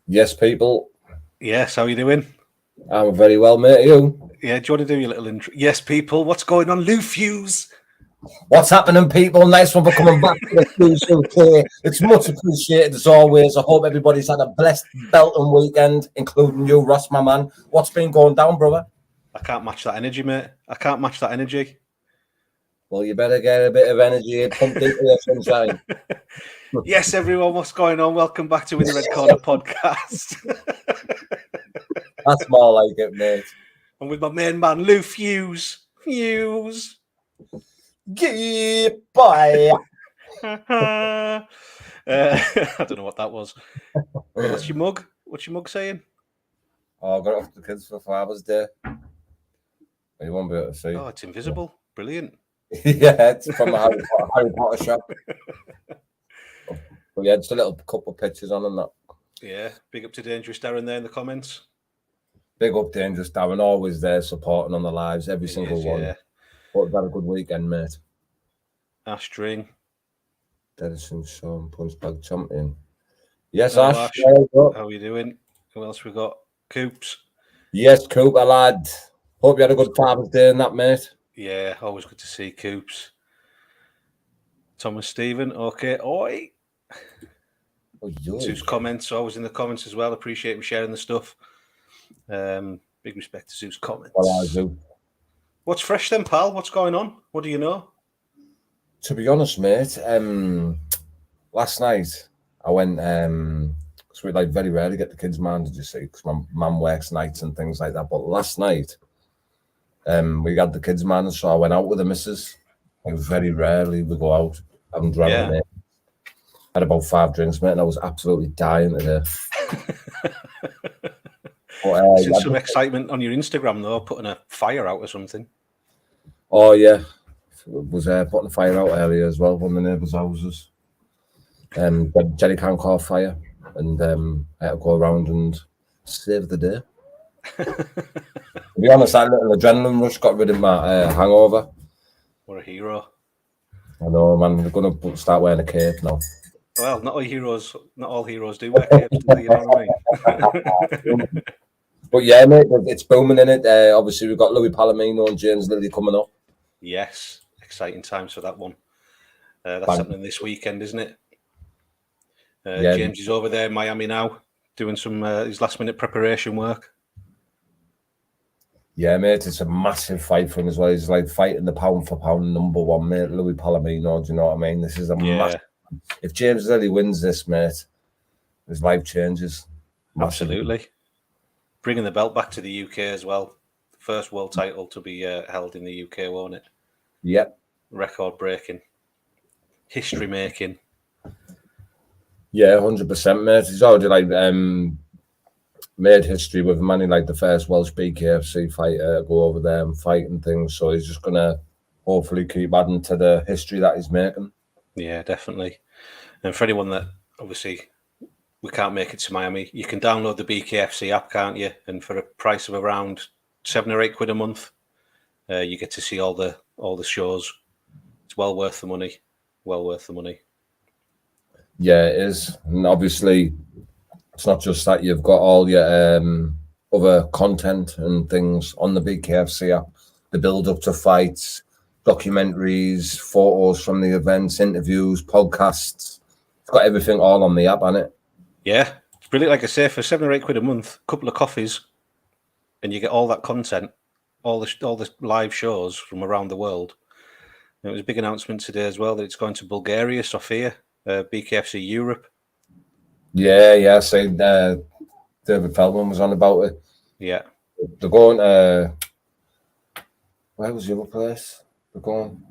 Yes, people. Yes, how are you doing? I'm very well, mate. You? Yeah, do you want to do your little intro? Yes, people, what's going on? Lou Fuse. What's happening, people? Nice one for coming back to the Crucial K. It's much appreciated as always. I hope everybody's had a blessed belting weekend, including you, Ross, my man. What's been going down, brother? I can't match that energy, mate. I can't match that energy. Well, you better get a bit of energy pumped into your sunshine. Yes, everyone, what's going on? Welcome back to In the Red Corner podcast. That's more like it, mate. I'm with my main man, Lou Fuse. Fuse. Goodbye. I don't know what that was. What's your mug? What's your mug saying? Oh, I got it off the kids for Father's Day. You won't be able to see. Oh, it's invisible. Brilliant. Yeah, it's from a Harry Potter shop. But yeah, just a little couple of pictures on and that. Yeah, big up to Dangerous Darren there in the comments. Big up Dangerous Darren, always there supporting on the lives, every single one. Yeah. But we've had a good weekend, mate. Ash String. Dedison Sean, Punch Bag Champion. Yes, Hello, Ash. How are you doing? Who else we got? Coops. Yes, Cooper, lad. Hope you had a good Father's Day in that, mate. Yeah, always good to see Coops. Thomas Stephen, okay. Oi. Zeus comments, always in the comments as well. Appreciate him sharing the stuff. Big respect to Zeus comments. Well, what's fresh then, pal? What's going on? What do you know? To be honest, mate, last night I went because we very rarely get the kids' man, did you see? Because my mum works nights and things like that. But last night, we had the kids' man, so I went out with the missus. Like very rarely we go out. I haven't drank it. Had about 5 drinks, mate, and I was absolutely dying today. I've seen some excitement on your Instagram though, putting a fire out or something. Oh yeah, was putting a fire out earlier as well, one of the neighbours' houses. Jerry can call fire, and I had to go around and save the day. To be honest, that little adrenaline rush got rid of my hangover. What a hero! I know, man. We're gonna start wearing a cape now. Well, not all heroes do wear capes, do they? You know what I mean? But yeah, mate, it's booming in it. Obviously, we've got Louis Palomino and James Lilly coming up. Yes, exciting times for that one. That's happening this weekend, isn't it? James is over there in Miami now, doing some his last-minute preparation work. Yeah, mate, it's a massive fight for him as well. He's like fighting the pound-for-pound number one, mate, Louis Palomino. Do you know what I mean? This is a massive. If James Lilly wins this, mate, his life changes. Absolutely. Bringing the belt back to the UK as well. The first world title to be held in the UK, won't it? Yep. Record breaking. History making. Yeah, 100%, mate. He's already made history with money, like the first Welsh BKFC fighter go over there and fight and things. So he's just gonna hopefully keep adding to the history that he's making. Yeah, definitely. And for anyone that obviously we can't make it to Miami, you can download the BKFC app, can't you? And for a price of around £7 or £8 a month, you get to see all the shows. It's well worth the money. Well worth the money. Yeah, it is. And obviously, it's not just that. You've got all your other content and things on the BKFC app. The build up to fights, documentaries, photos from the events, interviews, podcasts. It's got everything all on the app, hasn't it? Yeah, it's brilliant. Like I say, for £7 or £8 a month, a couple of coffees, and you get all that content, all the live shows from around the world. And it was a big announcement today as well that it's going to Bulgaria, Sofia, BKFC Europe. Yeah. So David Feldman was on about it. Yeah, they're going. Where was the other place? They're going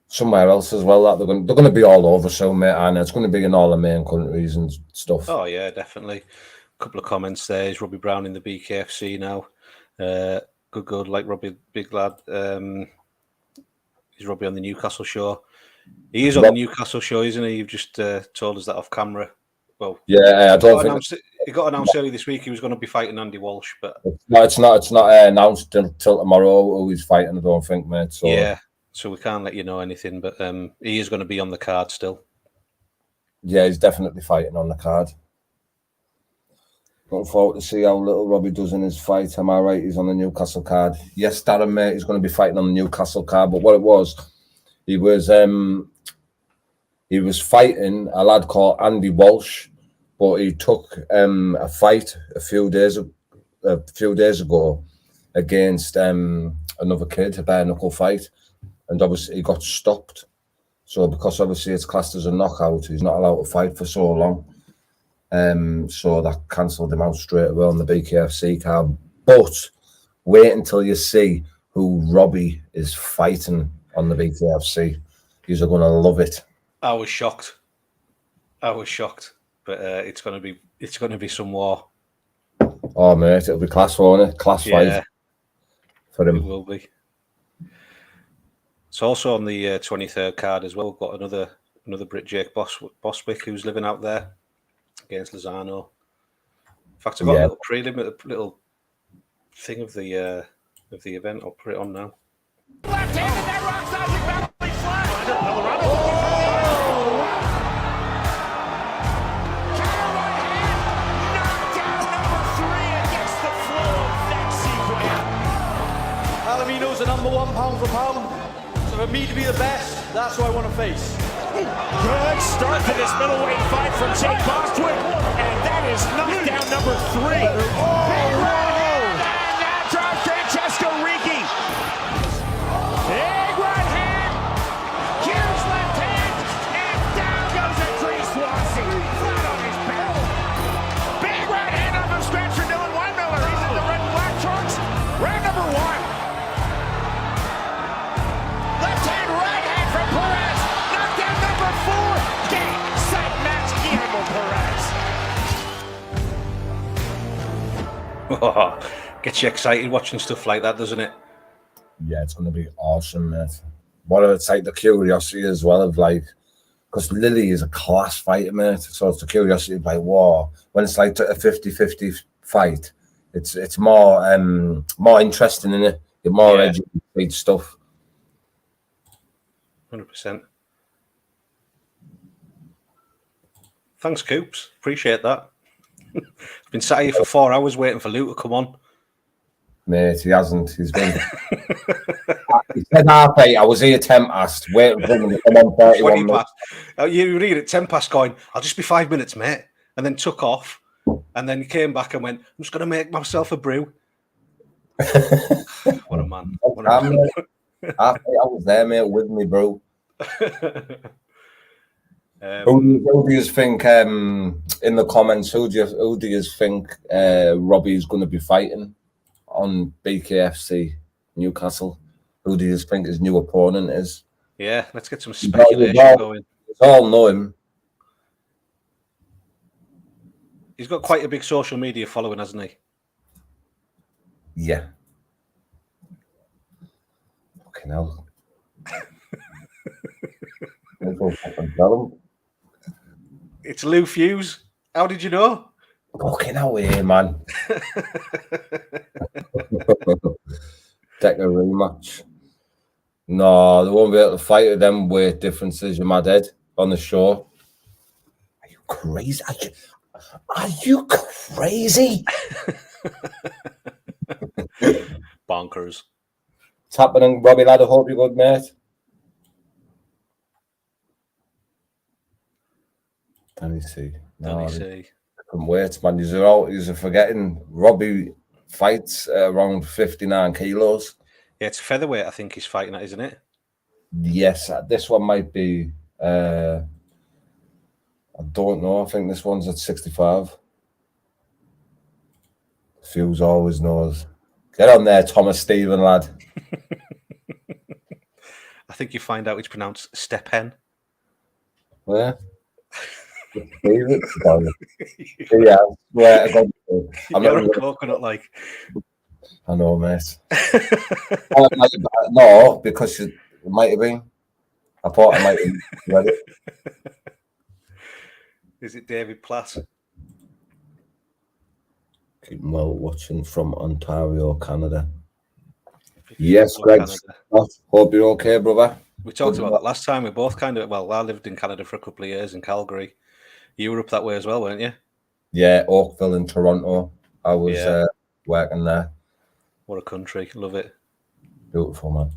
somewhere else as well. That they're going to be all over soon, mate. And it's going to be in all the main countries and stuff. Oh yeah, definitely. A couple of comments there. Is Robbie Brown in the BKFC now? Good. Like Robbie, big lad. Is Robbie on the Newcastle show? He is on the Newcastle show, isn't he? You've just told us that off camera. Well, yeah, I don't think it got announced early this week. He was going to be fighting Andy Walsh, but it's not announced until tomorrow who he's fighting. I don't think, mate. So yeah, so we can't let you know anything. But he is going to be on the card still. Yeah, he's definitely fighting on the card. Looking forward to see how little Robbie does in his fight. Am I right? He's on the Newcastle card. Yes, Darren, mate, he's going to be fighting on the Newcastle card. But what it was, he was fighting a lad called Andy Walsh, but he took a fight a few days ago against another kid, a bare knuckle fight, and obviously he got stopped. So because obviously it's classed as a knockout, he's not allowed to fight for so long. So that cancelled him out straight away on the BKFC card. But wait until you see who Robbie is fighting on the BKFC. You're going to love it. I was shocked, but it's going to be some war. Oh mate, it'll be class, won't it? Class fight for him. It will be. It's also on the 23rd card as well. We've got another Brit, Jake Boswick, who's living out there against Lozano. In fact, I've got a little prelim, a little thing of the event. I'll put it on now. Left hand and that rocks Isaac Valley flat. Counter right hand. Knockdown number 3 against the flow of that sequence. Palomino's the number 1 pound for pound. So for me to be the best, that's who I want to face. Good start to this middleweight fight from Jake Bostwick. And that is knockdown number 3. Big right hand. And that drops Francesco Ricci. Big right hand. Huge left hand. And down goes Andreas Swanson. Flat on his back. Big right hand off of Spencer Dylan Weinmiller. He's in the red and black trunks. Round number 1. Left hand, right hand from Perez. Knockdown number 4. Game, set, match, Guillermo Perez. Gets you excited watching stuff like that, doesn't it? Yeah, it's going to be awesome, mate. What it's like the curiosity as well of like, because Lily is a class fighter, mate. So it's the curiosity of like, wow, when it's like a 50-50 fight, it's more interesting in it. You're more educated stuff. 100%. Thanks, Coops. Appreciate that. I've been sat here for 4 hours waiting for Lou to come on. Mate, he hasn't. He's been. He said 8:30. I was here 10 past. Waiting for him to come on 31 past. You read it 10 past going, I'll just be 5 minutes, mate. And then took off. And then he came back and went, I'm just going to make myself a brew. What a man. I was there, mate, with me, bro. Who do you think in the comments? Who do you think Robbie's going to be fighting on BKFC Newcastle? Who do you think his new opponent is? Yeah, let's get some speculation going. We all know him. He's got quite a big social media following, hasn't he? Yeah. Fucking hell. It's Lou Fuse. How did you know? Fucking hell, here, man. Take a rematch. No, they won't be able to fight at them weight differences. You're mad head on the show. Are you crazy? Are you crazy? Bonkers. It's happening, Robbie lad. I hope you're good, mate. Let me see. From weights, man. You're forgetting Robbie fights at around 59 kilos. Yeah, it's featherweight, I think he's fighting at, isn't it? Yes, this one might be. I don't know. I think this one's at 65. Fuse always knows. Get on there, Thomas Stephen, lad. I think you find out it's pronounced Stepen. Where? Yeah, swear to God. I'm You're a coconut, like. I know, mate. No, because it might have been. I thought I might have read it. Is it David Platt? Keep well watching from Ontario, Canada. Yes, Greg. Hope you're okay, brother. We talked about that last time. We both I lived in Canada for a couple of years in Calgary. You were up that way as well, weren't you? Yeah, Oakville in Toronto. I was Yeah. working there. What a country. Love it. Beautiful, man.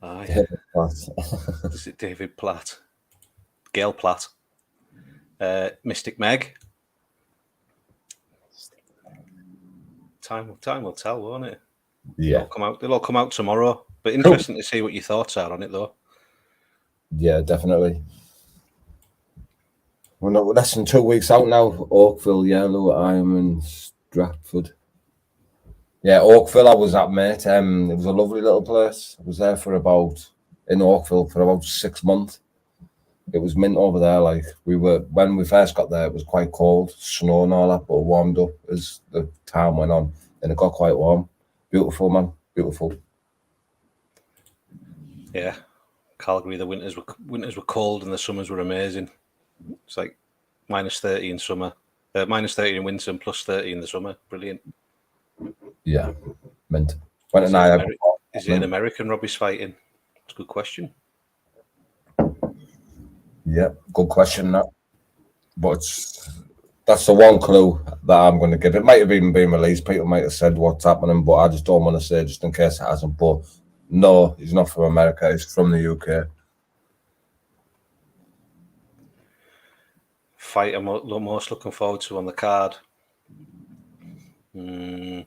Aye. David Platt. Is it David Platt? Gail Platt. Mystic Meg. Time will tell, won't it? Yeah, They'll all come out tomorrow. But interesting to see what your thoughts are on it, though. yeah, definitely. We're not less than 2 weeks out now. Oakville, Yellow, Ironman, Stratford. Yeah, Oakville I was at, mate. It was a lovely little place. I was there in Oakville for about 6 months. It was mint over there. Like when we first got there, it was quite cold, snow and all that, but it warmed up as the time went on, and it got quite warm. Beautiful, man. Beautiful. Yeah. Calgary, the winters were cold and the summers were amazing. It's like -30 in summer, -30 in winter and +30 in the summer. Brilliant. Yeah, mint. Is it an American Robbie's fighting? It's a good question. Yeah, good question, that. But that's the one clue that I'm going to give. It might have even been released. People might have said what's happening, but I just don't want to say just in case it hasn't. But no, he's not from America. He's from the UK. Fight I'm most looking forward to on the card. Looking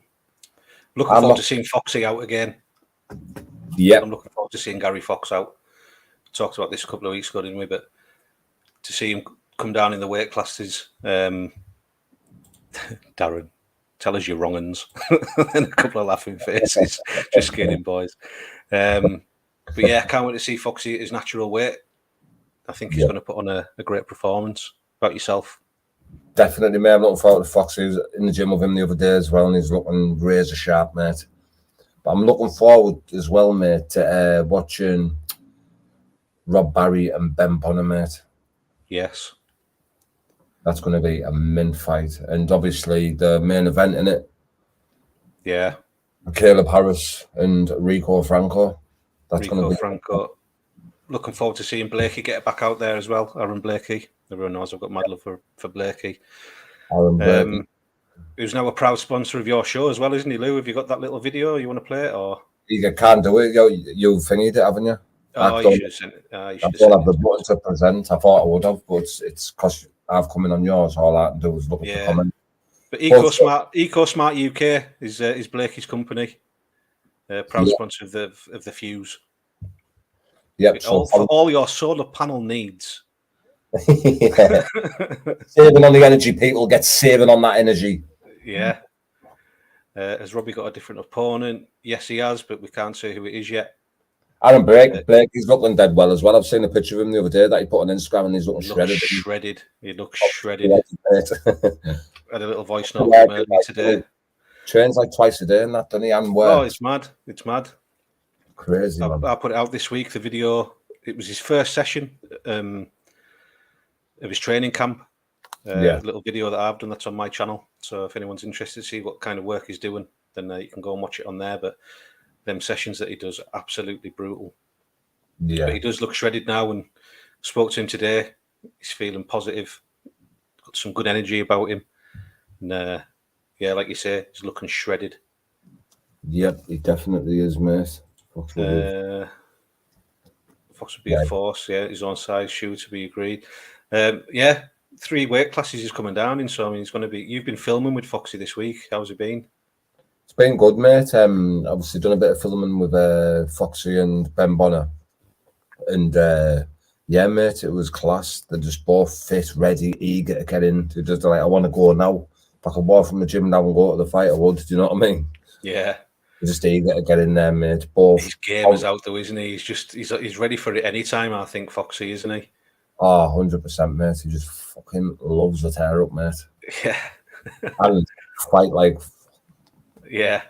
forward to seeing Foxy out again. Yeah, I'm looking forward to seeing Gary Fox out. Talked about this a couple of weeks ago, didn't we? But to see him come down in the weight classes, Darren, tell us your wrong uns, and a couple of laughing faces. Just kidding, boys. But yeah, I can't wait to see Foxy at his natural weight. I think he's going to put on a great performance. About yourself? Definitely, mate. I'm looking forward to Foxy. I was in the gym with him the other day as well, and he's looking razor sharp, mate. But I'm looking forward as well, mate, to watching Rob Barry and Ben Bonner, mate. Yes. That's going to be a mint fight. And obviously the main event in it. Caleb Harris and Rico Franco. That's going to be Franco. Looking forward to seeing Blakey get back out there as well. Aaron Blakey. Everyone knows I've got mad love for Blakey. Aaron Blakey. Who's now a proud sponsor of your show as well, isn't he, Lou? Have you got that little video? You want to play it? Or you can't do it. You thingied it, haven't you? Oh, you should have sent it. I don't have the button to present. I thought I would have, but it's because I've come in on yours. All I can do is look at the comment. But EcoSmart UK is Blakey's company. Proud sponsor of the Fuse. Yep. For all your solar panel needs. Saving on the energy, people get saving on that energy. Yeah. Has Robbie got a different opponent? Yes, he has, but we can't say who it is yet. Aaron Blake, he's looking dead well as well. I've seen a picture of him the other day that he put on Instagram, and he's looking shredded. He looks shredded. Had a little voice note from earlier today. Trains like twice a day and that, doesn't he? And oh, it's mad. It's mad. Crazy, man. I put it out this week, the video. It was his first session of his training camp. A little video that I've done that's on my channel. So if anyone's interested to see what kind of work he's doing, then you can go and watch it on there. But them sessions that he does are absolutely brutal. Yeah. But he does look shredded now, and spoke to him today. He's feeling positive. Got some good energy about him. And like you say, he's looking shredded. Yep, he definitely is, mate. Fox would be a force, his own size, shoe to be agreed. 3 weight classes he's coming down in, so I mean, it's going to be. You've been filming with Foxy this week. How's it been? It's been good, mate. Obviously done a bit of filming with Foxy and Ben Bonner, and mate, it was class. They're just both fit, ready, eager to get in. They're just like, I want to go now. If I could walk from the gym now and go to the fight, I would. Do you know what I mean? Yeah. They're just eager to get in there, mate. Both. His game is out though, isn't he? He's ready for it anytime. I think Foxy, isn't he? Oh, 100%, mate. He just fucking loves the tear up, mate. Yeah. And fight like. Yeah.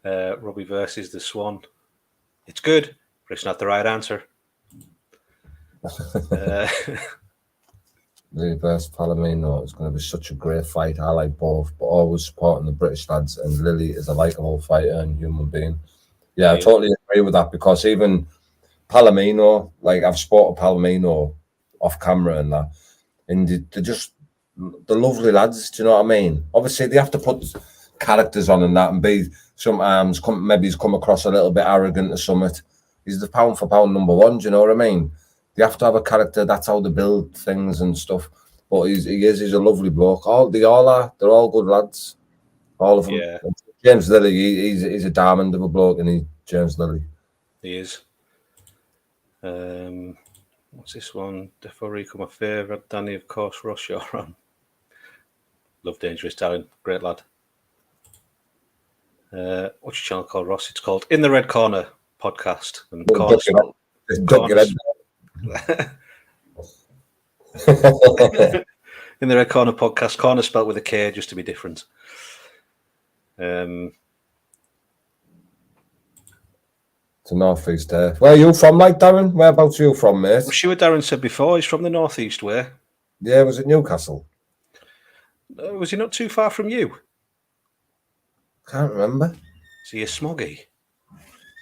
Robbie versus the Swan. It's good, but it's not the right answer. The best Palomino. It's going to be such a great fight. I like both, but always supporting the British lads. And Lily is a likeable fighter and human being. Yeah, I totally agree with that, because even Palomino, like I've spotted Palomino off camera and that, and they're lovely lads. Do you know what I mean? Obviously, they have to put characters on and that, and be sometimes maybe he's come across a little bit arrogant or something. He's the pound for pound number one. Do you know what I mean? They have to have a character. That's how they build things and stuff. But he's a lovely bloke. They all are. They're all good lads. All of them. Yeah. James Lilly, he's a diamond of a bloke, and he's James Lilly. He is. What's this one? Defo Rico, my favourite. Danny, of course, Ross, you're on. Love Dangerous Darren. Great lad. What's your channel called, Ross? It's called In the Red Corner Podcast. And corner In the Red Corner Podcast. Corner spelt with a K, just to be different. To North East there. Where are you from, like, Darren? Whereabouts are you from, mate? I'm sure Darren said before, he's from the North East way. Yeah, was it Newcastle? Was he not too far from you? Can't remember. Is he a Smoggy?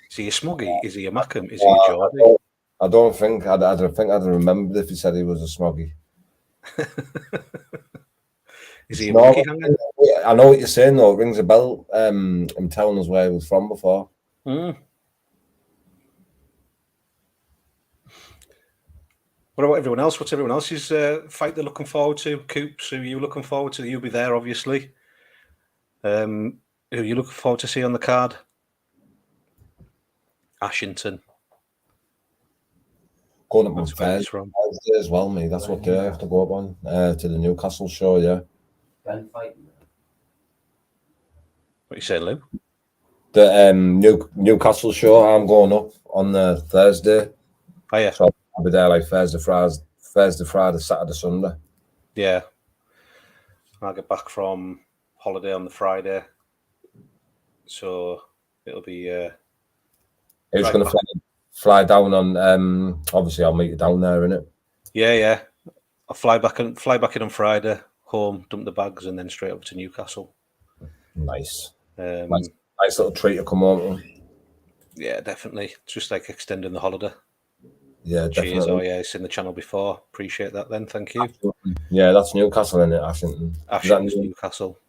Is he a Smoggy? Is he a Mackham? Is he a Geordie? I don't think I'd remembered if he said he was a Smoggy. Is he a monkey hanger? I know what you're saying, though. It rings a bell. I'm telling us where he was from before. Mm. What about everyone else? What's everyone else's fight they're looking forward to? Coops, who are you looking forward to? You'll be there, obviously. Who are you looking forward to see on the card? Ashington. Going up on Thursday as well, mate. That's what I have to go up on to the Newcastle show, yeah. What are you saying, Lou? The Newcastle show, I'm going up on the Thursday. Oh, yeah. So I'll be there like Thursday, Friday, Saturday, Sunday. Yeah. I'll get back from holiday on the Friday. So it'll be... Who's going to fly down on... obviously, I'll meet you down there, innit? Yeah. I'll fly back in on Friday, home, dump the bags, and then straight up to Newcastle. Nice. Nice little treat to come home. Yeah, definitely. It's just like extending the holiday. Yeah, definitely. Cheers. Oh, yeah, it's in the channel before. Appreciate that then. Thank you. Absolutely. Yeah, that's Newcastle, isn't it, Ashington? Ashington's Newcastle.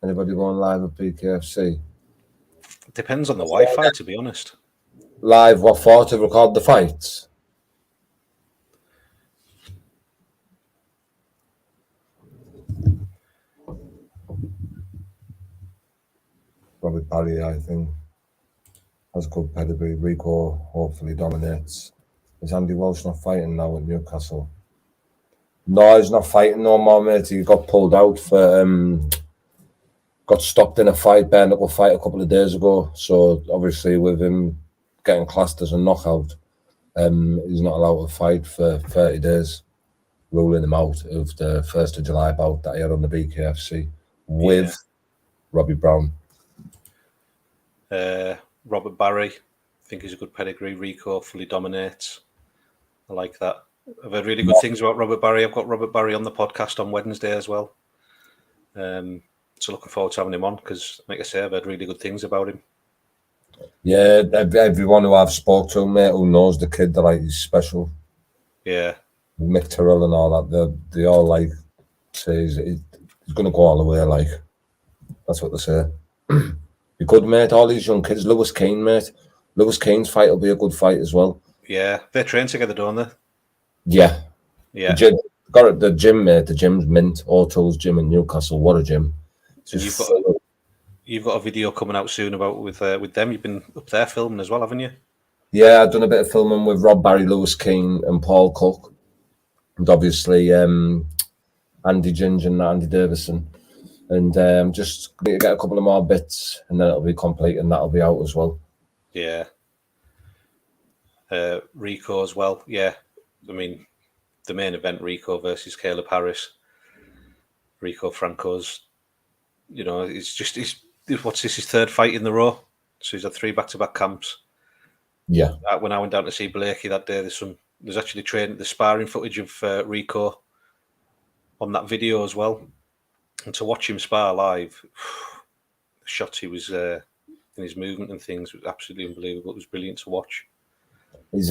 Anybody going live at PKFC? Depends on the Wi-Fi, to be honest. Live, what for? To record the fights? Probably Barry, I think. Has good pedigree. Rico hopefully dominates. Is Andy Walsh not fighting now at Newcastle? No, he's not fighting no more, mate. He got pulled out for got stopped in a fight, bare knuckle fight a couple of days ago. So obviously with him getting classed as a knockout, he's not allowed to fight for 30 days, ruling him out of the 1st of July bout that he had on the BKFC with Robbie Brown. Robert Barry, I think he's a good pedigree. Rico fully dominates. I like that. I've heard really good things about Robert Barry. I've got Robert Barry on the podcast on Wednesday as well. So looking forward to having him on because, like I say, I've heard really good things about him. Yeah, everyone who I've spoke to, mate, who knows the kid, they're like, he's special. Yeah. Mick Terrell and all that, they all like say he's going to go all the way, like. That's what they say. Be good, mate. All these young kids. Lewis Kane, mate. Lewis Kane's fight will be a good fight as well. Yeah, they train together, don't they? Yeah. Yeah. The gym, mate. The gym's mint. O'Toole's gym in Newcastle. What a gym. So you've got a video coming out soon about with them. You've been up there filming as well, haven't you? Yeah, I've done a bit of filming with Rob Barry, Lewis Kane, and Paul Cook, and obviously Andy Ginger and Andy Davison. And just need to get a couple of more bits, and then it'll be complete, and that'll be out as well. Yeah. Rico as well. Yeah. I mean, the main event, Rico versus Caleb Harris. Rico Franco's, he's what's this, his third fight in the row? So he's had 3 back-to-back camps. Yeah. When I went down to see Blakey that day, there's actually the sparring footage of Rico on that video as well. And to watch him spar live, the shots he was in his movement and things was absolutely unbelievable. It was brilliant to watch. He's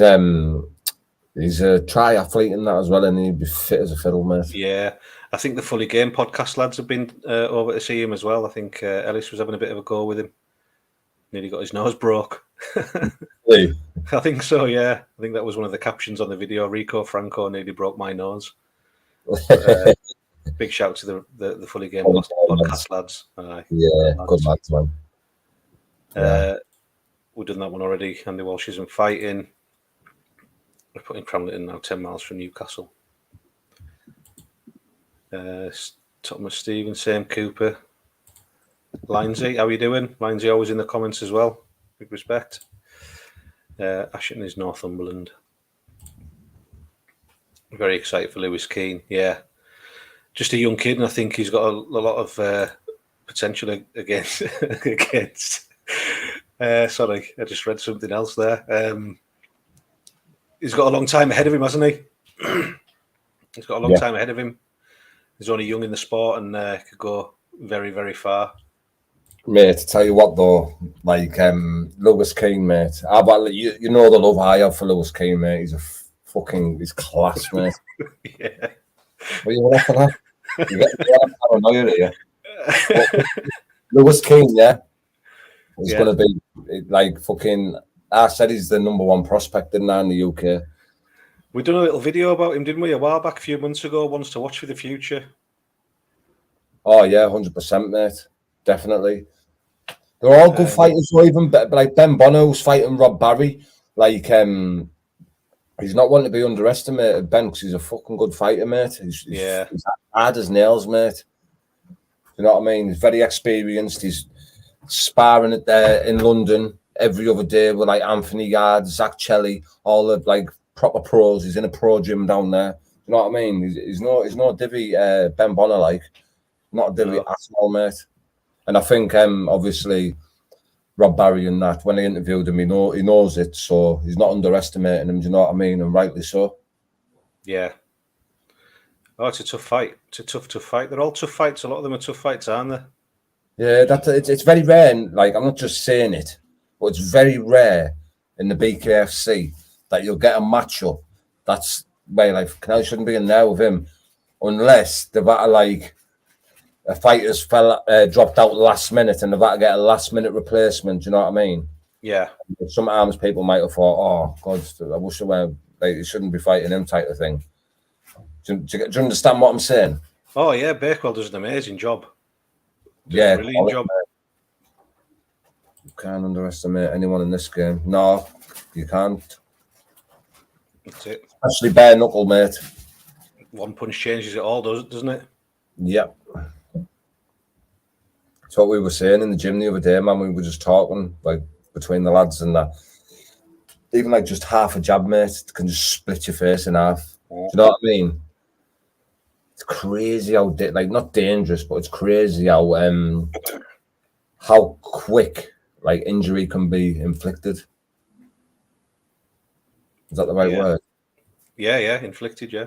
He's a triathlete in that as well, and he'd be fit as a fiddle, mate. Yeah, I think the Fully Game podcast lads have been over to see him as well. I think Ellis was having a bit of a go with him. Nearly got his nose broke. Really? I think so, yeah. I think that was one of the captions on the video. Rico Franco nearly broke my nose. Big shout to the Fully Game podcast lads. Yeah, good lads, man. We've done that one already. Andy Walsh isn't fighting. We're putting Cramlington now 10 miles from Newcastle. Thomas Stevens, Sam Cooper. Lindsay, how are you doing? Lindsay always in the comments as well. Big respect. Ashton is Northumberland. Very excited for Lewis Keane. Yeah. Just a young kid, and I think he's got a lot of potential against. Sorry, I just read something else there. He's got a long time ahead of him, hasn't he? He's got a long time ahead of him. He's only young in the sport and could go very, very far. Mate, to tell you what though, like Lewis Keane, mate. You know the love I have for Lewis Keane, mate. He's he's class, mate. Yeah. What are you laughing at? You get paranoia here. Lewis Keane, yeah. He's gonna be like fucking. I said he's the number one prospect, didn't I, in the UK? We done a little video about him, didn't we, a while back, a few months ago? Ones to watch for the future. Oh yeah, 100%, mate. Definitely. They're all good fighters, so even like Ben Bono's fighting Rob Barry. Like he's not one to be underestimated, Ben, because he's a fucking good fighter, mate. He's hard as nails, mate. You know what I mean? He's very experienced. He's sparring it there in London every other day with like Anthony Yard, Zach Chelly, all the like proper pros. He's in a pro gym down there. You know what I mean? He's no divvy Ben Bonner, like not a divvy at all, mate. And I think obviously Rob Barry and that, when they interviewed him, he knows it, so he's not underestimating him. Do you know what I mean? And rightly so. Yeah. Oh, it's a tough fight. It's a tough fight. They're all tough fights. A lot of them are tough fights, aren't they? Yeah, it's very rare. And, like, I'm not just saying it, but it's very rare in the BKFC that you'll get a matchup that's where like Canal shouldn't be in there with him, unless they've got like a fighter's dropped out last minute and they've got to get a last minute replacement. Do you know what I mean? Yeah. Sometimes people might have thought, "Oh God, I wish they were like, you shouldn't be fighting him," type of thing. Do you understand what I'm saying? Oh yeah, Bakewell does an amazing job. Brilliant job. You can't underestimate anyone in this game. No, you can't. That's it. Especially bare knuckle, mate. One punch changes it all, doesn't it? Yep. That's what we were saying in the gym the other day, man. We were just talking like between the lads and that. Even like just half a jab, mate, can just split your face in half. Do you know what I mean? It's crazy how like not dangerous, but it's crazy how quick like injury can be inflicted. Is that the right word? Yeah, inflicted, yeah.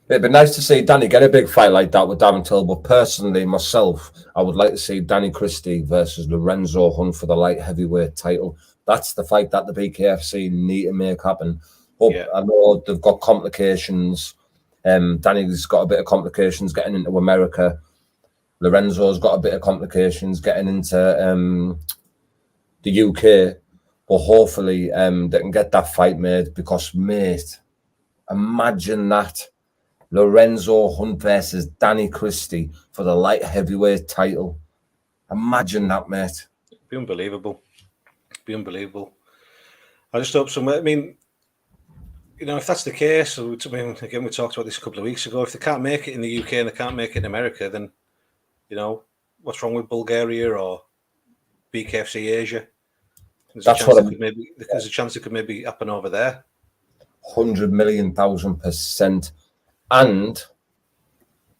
It'd be nice to see Danny get a big fight like that with Darren Till, but personally, myself, I would like to see Danny Christie versus Lorenzo Hunt for the light heavyweight title. That's the fight that the BKFC need to make happen. But I know they've got complications. Danny's got a bit of complications getting into America. Lorenzo's got a bit of complications getting into the UK. But hopefully they can get that fight made because, mate, imagine that. Lorenzo Hunt versus Danny Christie for the light heavyweight title. Imagine that, mate. It'd be unbelievable. I just hope somewhere. I mean, you know, if that's the case, I mean, again, we talked about this a couple of weeks ago. If they can't make it in the UK and they can't make it in America, then, you know, what's wrong with Bulgaria or BKFC Asia? There's a chance it could maybe happen over there. 100,000,000%. And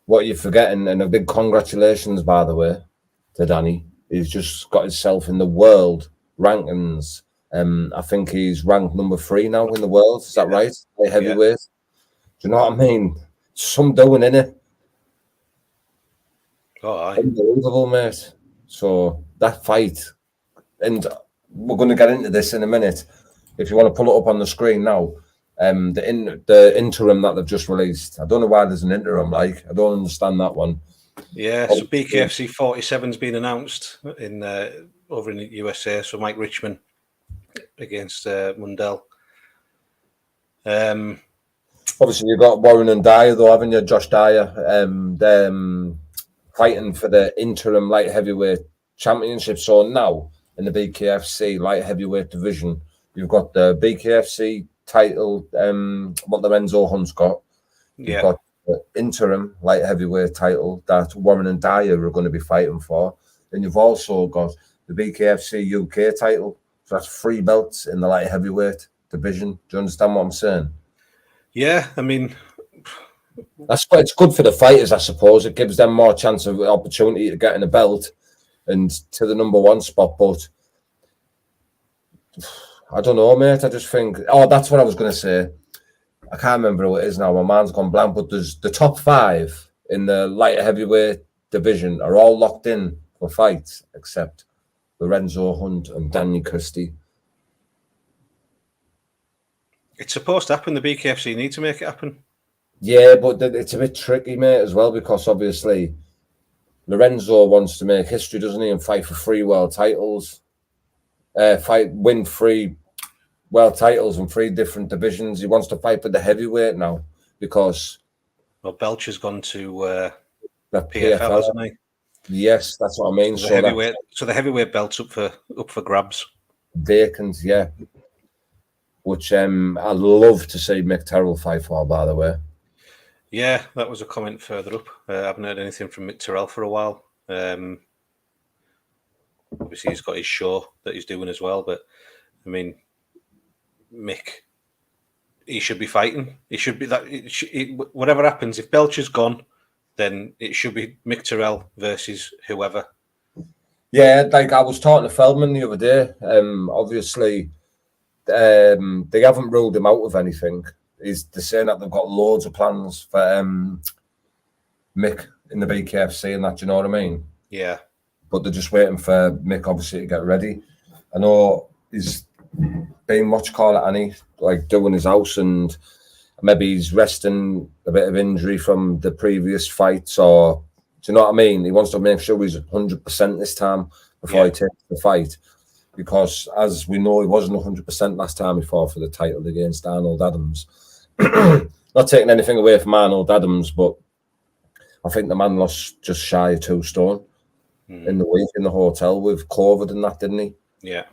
what you're forgetting, and a big congratulations, by the way, to Danny. He's just got himself in the world rankings. I think he's ranked number 3 now in the world. Is that right? Heavyweight. Do you know what I mean? Some doing, innit? Oh, aye. Unbelievable, mate. So that fight, and we're going to get into this in a minute. If you want to pull it up on the screen now, the interim that they've just released. I don't know why there's an interim. Like, I don't understand that one. Yeah, so BKFC 47's been announced in over in the USA. So Mike Richmond against Mundell. Obviously, you've got Warren and Dyer, though, haven't you? Josh Dyer, fighting for the interim light heavyweight championship. So now in the BKFC light heavyweight division, you've got the BKFC title, what Lorenzo Hunt's got. You've got the interim light heavyweight title that Warren and Dyer are going to be fighting for. And you've also got the BKFC UK title. So that's 3 belts in the light heavyweight division. Do you understand what I'm saying? Yeah, I mean, that's why it's good for the fighters, I suppose. It gives them more chance of opportunity to get in a belt and to the number 1 spot. But I don't know, mate. I just think, that's what I was going to say. I can't remember who it is now. My mind's gone blank. But there's the top 5 in the light heavyweight division are all locked in for fights except Lorenzo Hunt and Daniel Christie. It's supposed to happen. The BKFC need to make it happen. Yeah, but it's a bit tricky, mate, as well, because obviously Lorenzo wants to make history, doesn't he, and fight for 3 world titles. Win 3 world titles in 3 different divisions. He wants to fight for the heavyweight now because... Well, Belcher's gone to the PFL, hasn't he? Yes, that's what I mean. So the heavyweight belt's up for grabs. Vacant, yeah. Which I'd love to see Mick Terrell fight for, by the way. Yeah, that was a comment further up. I haven't heard anything from Mick Terrell for a while. Obviously, he's got his show that he's doing as well. But, I mean, Mick, he should be fighting. He should be that. Whatever happens, if Belcher's gone, then it should be Mick Terrell versus whoever. Yeah, like I was talking to Feldman the other day. Obviously... they haven't ruled him out of anything. They're saying that they've got loads of plans for Mick in the BKFC and that, do you know what I mean? Yeah. But they're just waiting for Mick, obviously, to get ready. I know he's been like doing his house, and maybe he's resting a bit of injury from the previous fights, or do you know what I mean? He wants to make sure he's 100% this time before he takes the fight. Because, as we know, he wasn't 100% last time he fought for the title against Arnold Adams. Not taking anything away from Arnold Adams, but I think the man lost just shy of 2 stone in the week in the hotel with COVID and that, didn't he? Yeah.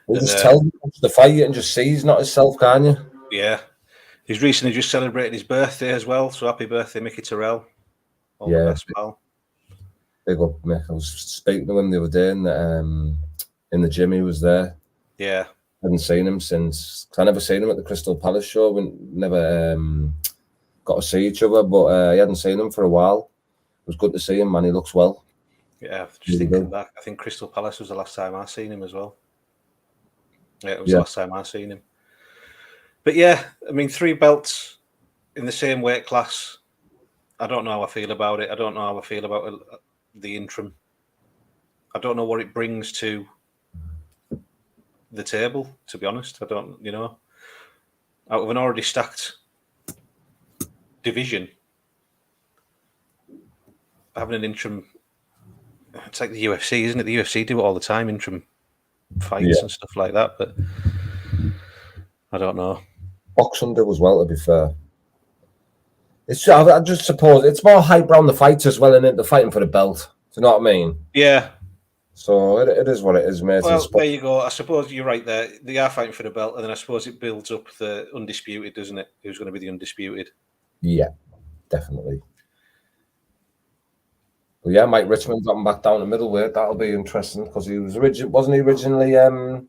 You just tell him the fight and just see he's not himself, can't you? Yeah. He's recently just celebrated his birthday as well, so happy birthday, Mickey Terrell. All the best, pal. Big up, Mick. I was speaking to him the other day in the gym. He was there. Yeah. Hadn't seen him since... I never seen him at the Crystal Palace show. We never got to see each other, but I hadn't seen him for a while. It was good to see him, man. He looks well. Yeah, just thinking back, I think Crystal Palace was the last time I seen him as well. Yeah, it was the last time I seen him. But yeah, I mean, 3 belts in the same weight class. I don't know how I feel about it. I don't know how I feel about the interim. I don't know what it brings to the table, to be honest. I don't, out of an already stacked division, having an interim, it's like the UFC, isn't it? The UFC do it all the time, interim fights and stuff like that, but I don't know. Boxing do as well, to be fair. I just suppose it's more hype around the fights as well, isn't it? They're fighting for the belt. Do you know what I mean? Yeah. So it is what it is, mate. Well, there you go. I suppose you're right there. They are fighting for the belt, and then I suppose it builds up the undisputed, doesn't it? Who's going to be the undisputed? Yeah, definitely. Well, yeah, Mike Richmond got him back down to middleweight. That'll be interesting because he was wasn't he originally a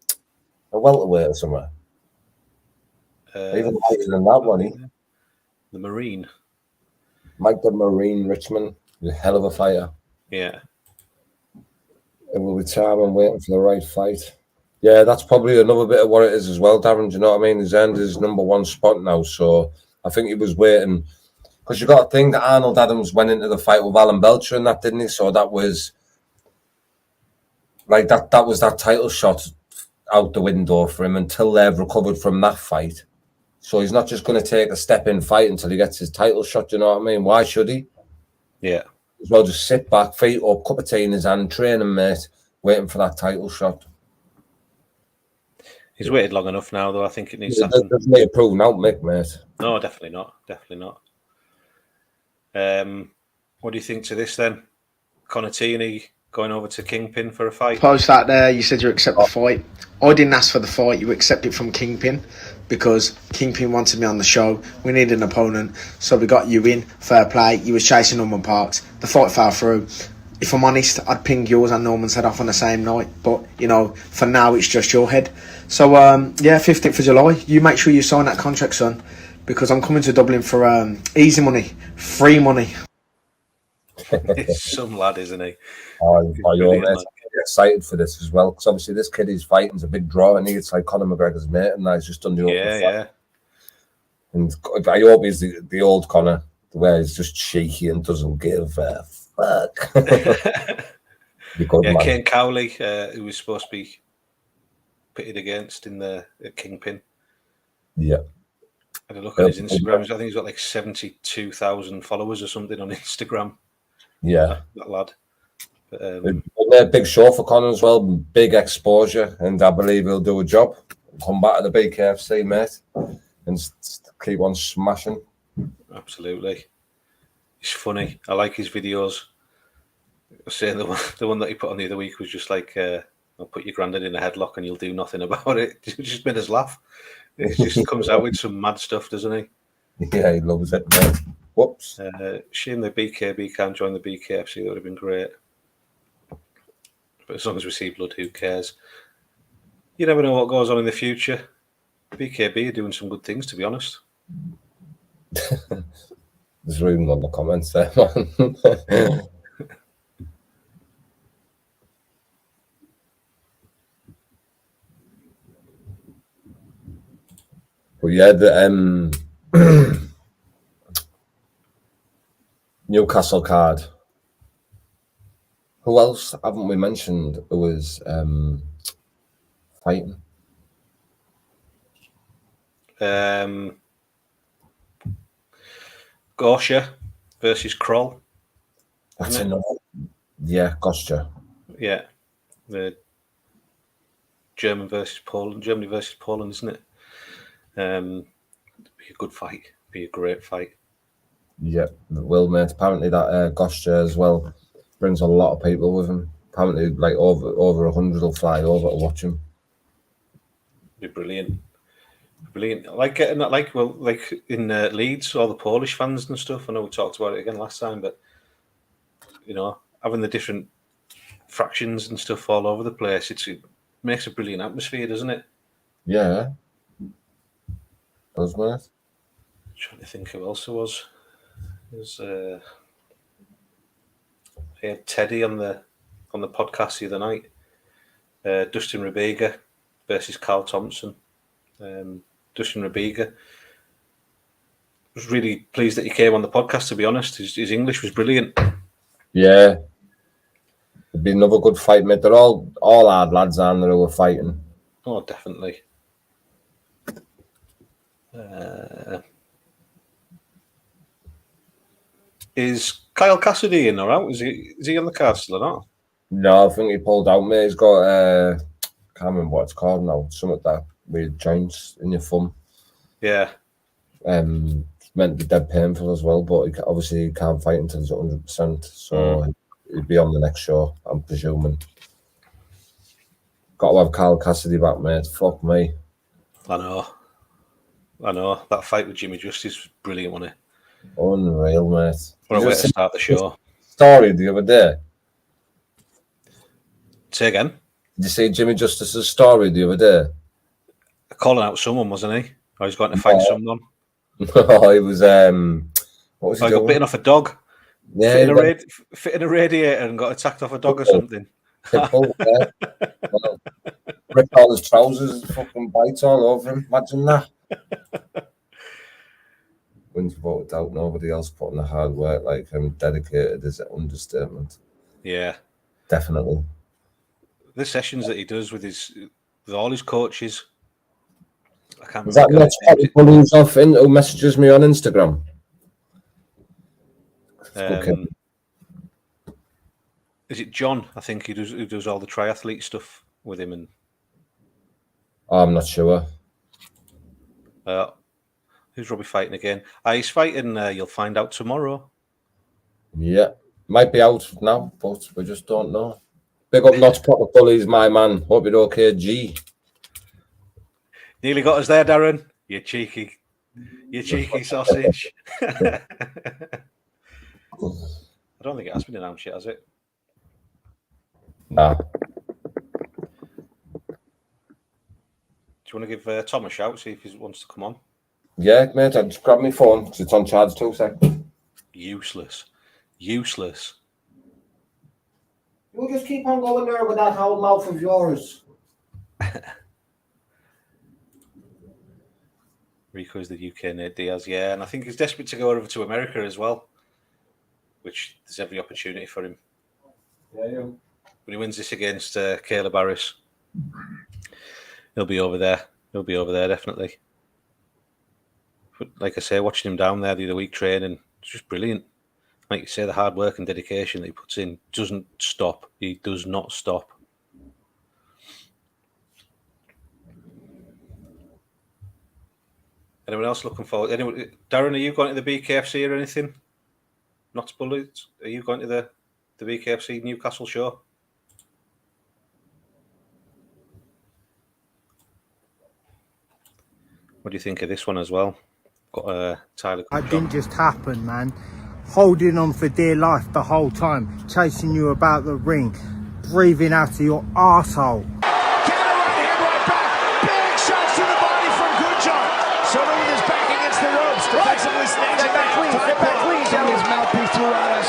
welterweight or somewhere? Even lighter than that one, the Marine. Mike the Marine Richmond, he's a hell of a fighter. Yeah. It will be time and waiting for the right fight. Yeah, that's probably another bit of what it is as well, Darren. Do you know what I mean? He's earned his number 1 spot now, so I think he was waiting. Because you got to think that Arnold Adams went into the fight with Alan Belcher and that, didn't he? So that was like that was that title shot out the window for him until they've recovered from that fight. So he's not just going to take a step in fight until he gets his title shot. You know what I mean? Why should he? Yeah. As well, just sit back, feet up, cup of tea in his hand, training, mate, waiting for that title shot. He's waited long enough now, though. I think it needs something. Doesn't need proven out, Mick, mate. No, definitely not. Definitely not. What do you think to this then? Conor Tierney going over to Kingpin for a fight? Post that there, you said you accept the fight. I didn't ask for the fight, you accepted from Kingpin because Kingpin wanted me on the show. We needed an opponent, so we got you in. Fair play. You was chasing Norman Parks. The fight fell through. If I'm honest, I'd ping yours and Norman's head off on the same night, but you know, for now it's just your head. So 15th of July, you make sure you sign that contract, son, because I'm coming to Dublin for easy money, free money. He's some lad, isn't he? I'm excited for this as well, because obviously this kid he's fighting's a big draw, and it's like Conor McGregor's mate, and he's just done the open fight. And I hope he's the old Conor, where he's just cheeky and doesn't give a fuck. Kane Cowley, who was supposed to be pitted against in the Kingpin. Yeah. I had a look at his Instagram. I think he's got like 72,000 followers or something on Instagram. Yeah. That lad. But, a big show for Conor as well, big exposure, and I believe he'll do a job. Come back to the BKFC, mate, and keep on smashing. Absolutely. He's funny. I like his videos. I was saying the one that he put on the other week was just like, I'll put your granddad in a headlock and you'll do nothing about it. It just made us laugh. He just comes out with some mad stuff, doesn't he? Yeah, he loves it, mate. Whoops. Shame the BKB can't join the BKFC. That would have been great. But as long as we see blood, who cares? You never know what goes on in the future. BKB are doing some good things, to be honest. There's room on the comments there, man. But yeah, the Newcastle card. Who else haven't we mentioned who was fighting? Gosha versus Kroll. That's another. Yeah, Gosha. Yeah, the Germany versus Poland, isn't it? Be a good fight. Be a great fight. Yeah, it will, mate. Apparently that Gosha as well brings a lot of people with him. Apparently, like over 100 will fly over to watch him. Be brilliant. Brilliant. I like getting that, like in Leeds, all the Polish fans and stuff. I know we talked about it again last time, but you know, having the different fractions and stuff all over the place, it makes a brilliant atmosphere, doesn't it? Yeah. Does, mate? Trying to think who else it was. He had Teddy on the podcast the other night. Dustin Rubega versus Carl Thompson. Dustin Rubega was really pleased that he came on the podcast, to be honest. His English was brilliant. Yeah. It'd be another good fight, mate. They're all hard lads, aren't they, who were fighting? Oh, definitely. Is Kyle Cassidy in or out? Is he on the card still or not? No, I think he pulled out, mate. He's got can't remember what it's called now. Something that weird joints in your thumb. Yeah. It's meant to be dead painful as well, but he can't fight until he's 100%. So he'd be on the next show, I'm presuming. Got to have Kyle Cassidy back, mate. Fuck me. I know. That fight with Jimmy Justice was brilliant, wasn't it? Unreal, mate. What a way to start the show. Story the other day. Say again? Did you see Jimmy Justice's story the other day? Calling out someone, wasn't he? Or he's going to fight someone. No, he was what was he doing? Got bitten off a dog. Yeah, fit in a radiator and got attacked off a dog or something. Ripped all his trousers and fucking bites all over him. Imagine that. Wins without doubt. Nobody else put in the hard work like him. Dedicated is an understatement. Yeah, definitely. The sessions that he does with his with all his coaches. I can't Was that think of not his Scotty who's off in who messages me on Instagram? name. Is it John? I think who does all the triathlete stuff with him. And I'm not sure. who's Robbie fighting again? He's fighting. You'll find out tomorrow. Yeah, might be out now, but we just don't know. Big up, not proper bullies, my man. Hope you're okay, G. Nearly got us there, Darren. You cheeky sausage. I don't think it has been announced yet, has it? Nah. Do you want to give Tom a shout, see if he wants to come on? Yeah, mate, I just grabbed my phone because it's on charge 2 seconds. Useless. You'll just keep on going there with that whole mouth of yours. Rico is the UK Nate Diaz, yeah, and I think he's desperate to go over to America as well, which there's every opportunity for him. Yeah. When he wins this against Caleb Harris, he'll be over there. He'll be over there, definitely. But like I say, watching him down there the other week training, it's just brilliant. Like you say, the hard work and dedication that he puts in doesn't stop. He does not stop. Anyone else looking forward? Darren, are you going to the BKFC or anything? Not Bullets. Are you going to the BKFC Newcastle show? What do you think of this one as well? Got Tyler. It didn't just happen, man. Holding on for dear life the whole time, chasing you about the ring, breathing out of your arsehole. Big shots to the body from Goodjohn. Silver with his back against the ropes. Defensively snatching back clean. His mouthpiece threw out on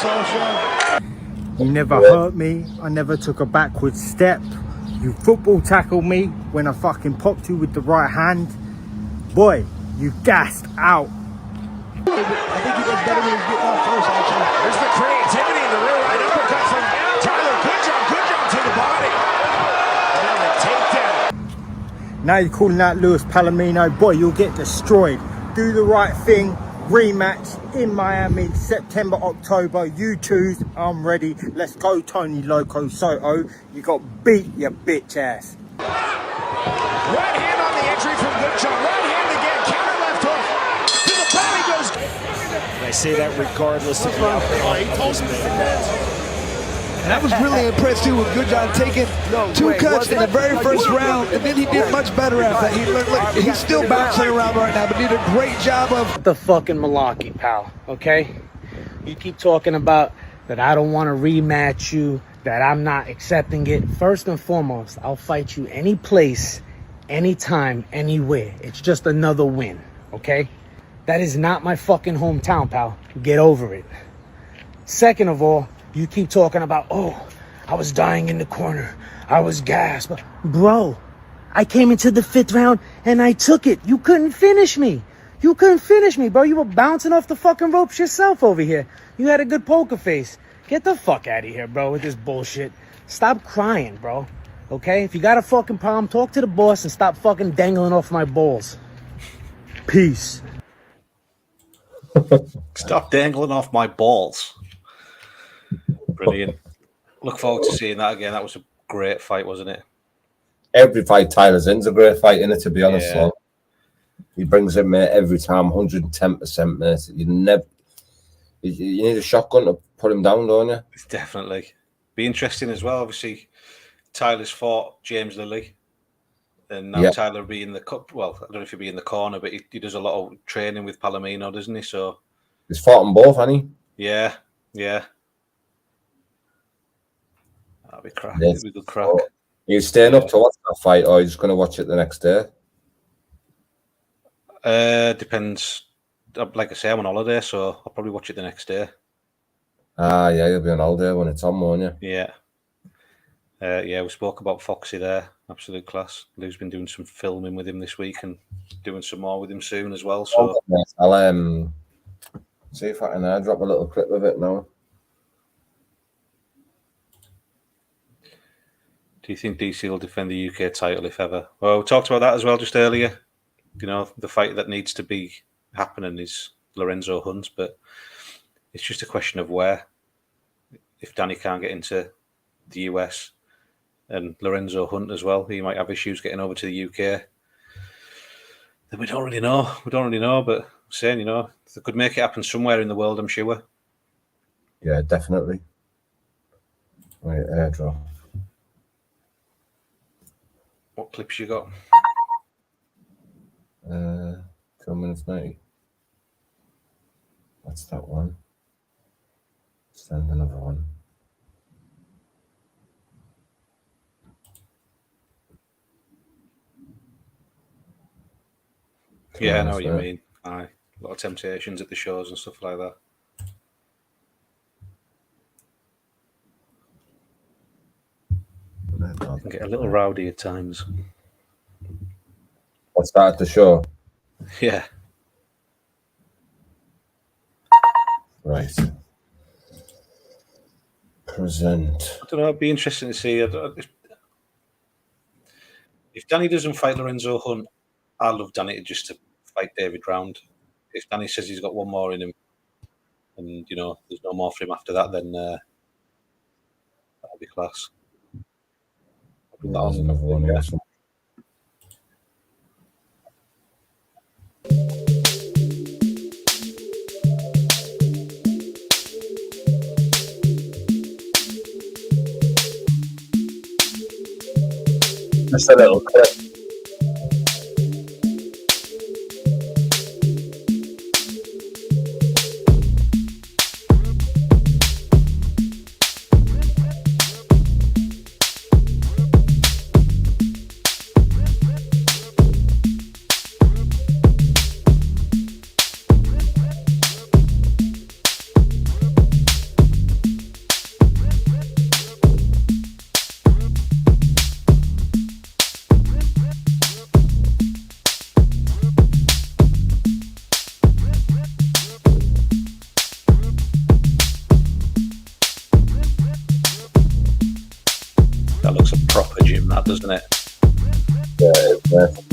social. You never hurt me. I never took a backward step. You football tackled me when I fucking popped you with the right hand. Boy, you gassed out. I think he does better when he's getting off first, actually. There's the creativity in the rear right uppercut from Tyler Goodjohn. Goodjohn to the body. And then the takedown. Now you're calling out Luis Palomino. Boy, you'll get destroyed. Do the right thing. Rematch in Miami, September, October. You choose. I'm ready. Let's go, Tony Loco Soto. You got beat, you bitch ass. Right hand on the entry from Goodjohn. Right hand again. Counter left hook. To the body goes. And I say that regardless of the outcome of this match. And I was really impressed too with Goodjohn taking 2 cuts in the very first round, and then he did much better after that. Look, he's still bouncing around right now, but did a great job of the fucking malarkey, pal, okay? You keep talking about that I don't want to rematch you, that I'm not accepting it. First and foremost, I'll fight you any place, anytime, anywhere. It's just another win, okay? That is not my fucking hometown, pal. Get over it. Second of all, you keep talking about, oh, I was dying in the corner. I was gassed. But bro, I came into the 5th round and I took it. You couldn't finish me. You couldn't finish me, bro. You were bouncing off the fucking ropes yourself over here. You had a good poker face. Get the fuck out of here, bro, with this bullshit. Stop crying, bro. Okay? If you got a fucking problem, talk to the boss and stop fucking dangling off my balls. Peace. Stop dangling off my balls. Brilliant. Look forward to seeing that again. That was a great fight, wasn't it? Every fight Tyler's in's a great fight, innit, to be honest. Yeah. So he brings it, mate, every time, 110%, mate. You need a shotgun to put him down, don't you? It's definitely. Be interesting as well. Obviously, Tyler's fought James Lilly. And now Tyler will be in the cup. Well, I don't know if he'll be in the corner, but he does a lot of training with Palomino, doesn't he? So he's fought them both, hasn't he? Yeah. That'll be crack. It'll be good crack. Are you staying up to watch that fight, or are you just going to watch it the next day? Depends. Like I say, I'm on holiday, so I'll probably watch it the next day. Yeah, you'll be on holiday when it's on, won't you? Yeah. We spoke about Foxy there. Absolute class. Lou's been doing some filming with him this week and doing some more with him soon as well. So I'll see if I can drop a little clip of it now. Do you think DC will defend the UK title if ever? Well, we talked about that as well just earlier. You know, the fight that needs to be happening is Lorenzo Hunt, but it's just a question of where. If Danny can't get into the US and Lorenzo Hunt as well, he might have issues getting over to the UK. Then we don't really know. But I'm saying, you know, they could make it happen somewhere in the world, I'm sure. Yeah, definitely. Wait, airdrop. What clips you got? 2 minutes 90. That's that one. Send another one. Yeah, I know what you mean. Aye, a lot of temptations at the shows and stuff like that. Can get a little rowdy at times. What's that at the show? Yeah. Right. Present. I don't know. It'd be interesting to see. If Danny doesn't fight Lorenzo Hunt, I'd love Danny just to fight David Round. If Danny says he's got one more in him, and you know there's no more for him after that, then that'll be class. There's another one. Yeah. Just a little clip. That looks a proper gym, that doesn't it? Yeah, it's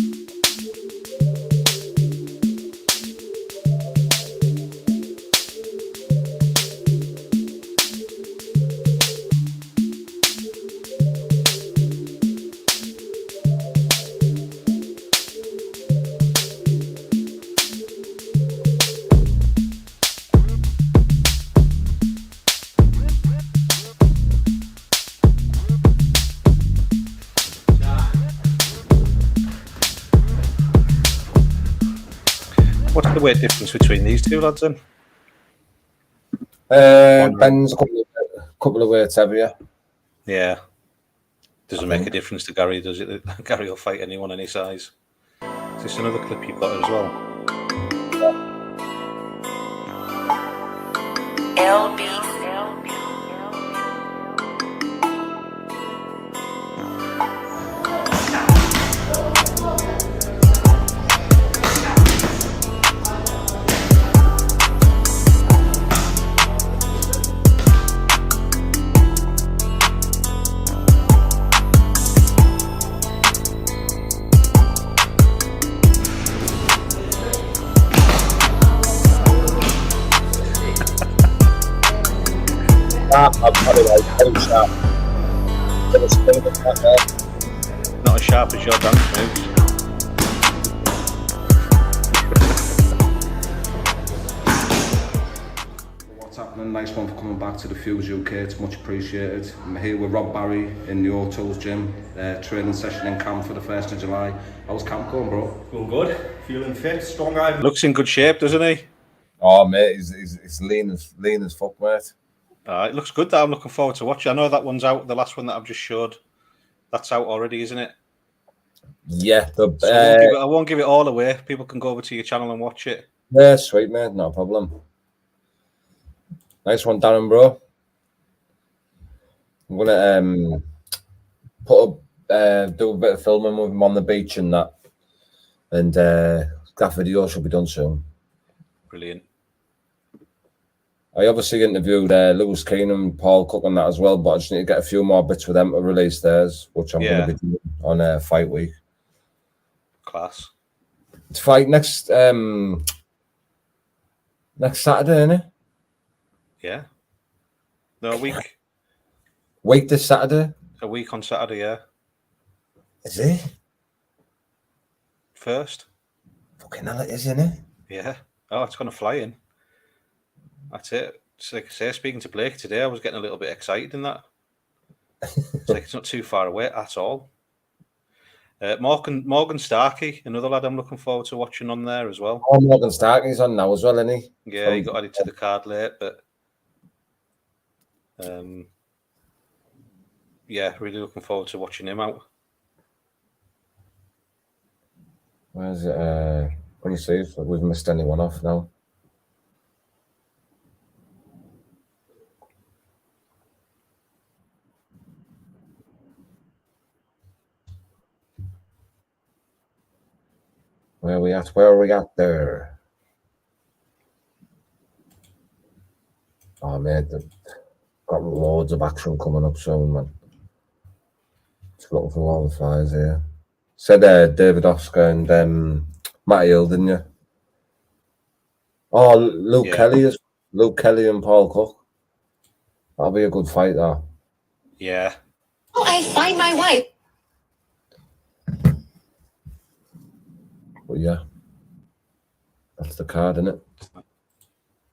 What's the weight difference between these two lads then? Ben's a couple of weights heavier. Yeah. Doesn't make a difference to Gary, does it? Gary will fight anyone any size. Is this another clip you've got as well? LB. I've got it like very sharp. Not as sharp as your dance moves. What's happening? Nice one for coming back to the Fuse UK. It's much appreciated. I'm here with Rob Barry in the Autos gym, training session in camp for the 1st of July. How's camp going, bro? Going good. Feeling fit, strong guy. Looks in good shape, doesn't he? Oh, mate, he's lean as fuck, mate. It looks good. That I'm looking forward to watching. I know that one's out. The last one that I've just showed, that's out already, isn't it? Yeah. So I won't give it all away. People can go over to your channel and watch it. Yeah, sweet, mate. No problem. Nice one, Darren, bro. I'm gonna do a bit of filming with him on the beach and that, and that video should be done soon. Brilliant. I obviously interviewed Lewis Keenan, Paul Cook on that as well, but I just need to get a few more bits with them to release theirs, which I'm going to be doing on Fight Week. Class. It's fight next Saturday, isn't it? Yeah. No, a week. Week this Saturday? A week on Saturday, yeah. Is it? First. Fucking hell, it is, isn't it? Yeah. Oh, it's going to fly in. That's it. It's like I say, speaking to Blake today, I was getting a little bit excited in that. It's like it's not too far away at all. Morgan Starkey, another lad I'm looking forward to watching on there as well. Oh, Morgan Starkey's on now as well, isn't he? Yeah, he got added to the card late, but yeah, really looking forward to watching him out. Where's it? When you see if we've missed anyone off now. Where are we at? Where are we at there? Oh, man, got loads of action coming up soon, man. Just looking for all the flies here. Said David Oscar and Matty Hill, didn't you? Oh, Luke Kelly and Paul Cook. That'll be a good fight, that. Yeah. Oh, I find my wife. But yeah, that's the card, isn't it?